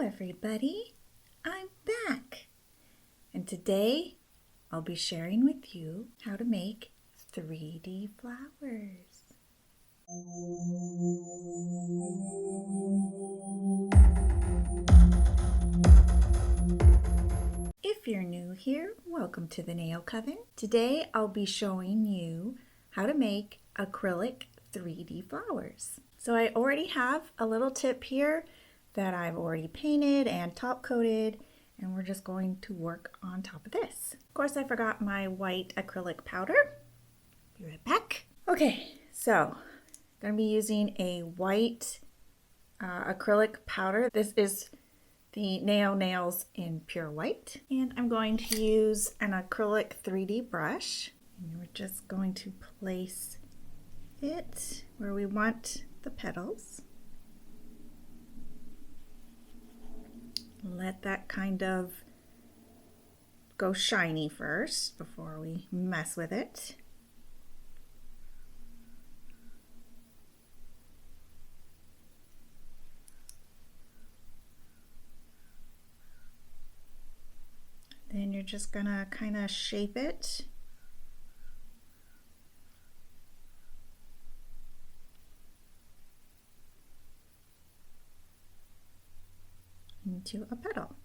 Everybody, I'm back, and today I'll be sharing with you how to make 3D flowers. If you're new here, welcome to the Naio Coven. Today I'll be showing you how to make acrylic 3D flowers. So I already have a little tip here that I've already painted and top coated, and we're just going to work on top of this. Of course, I forgot my white acrylic powder. Be right back. Okay, so I'm going to be using a white acrylic powder. This is the Naio Nails in pure white, and I'm going to use an acrylic 3D brush, and we're just going to place it where we want the petals. Let that kind of go shiny first before we mess with it. Then you're just gonna kind of shape it into a petal.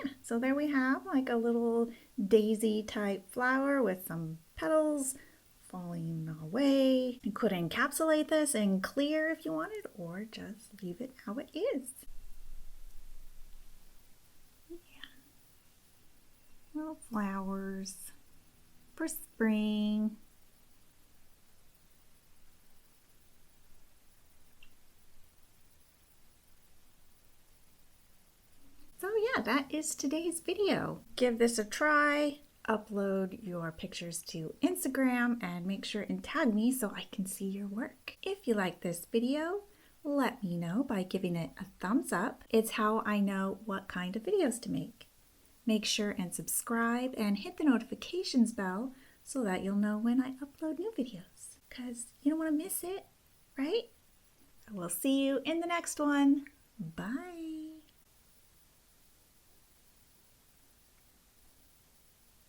yeah, so there we have like a little daisy type flower with some petals falling away. You could encapsulate this in clear if you wanted, or just leave it how it is. Yeah. Little flowers for spring. So yeah, that is today's video. Give this a try. Upload your pictures to Instagram and make sure and tag me so I can see your work. If you like this video, let me know by giving it a thumbs up. It's how I know what kind of videos to make. Make sure and subscribe and hit the notifications bell so that you'll know when I upload new videos, because you don't want to miss it, right? I will see you in the next one. Bye.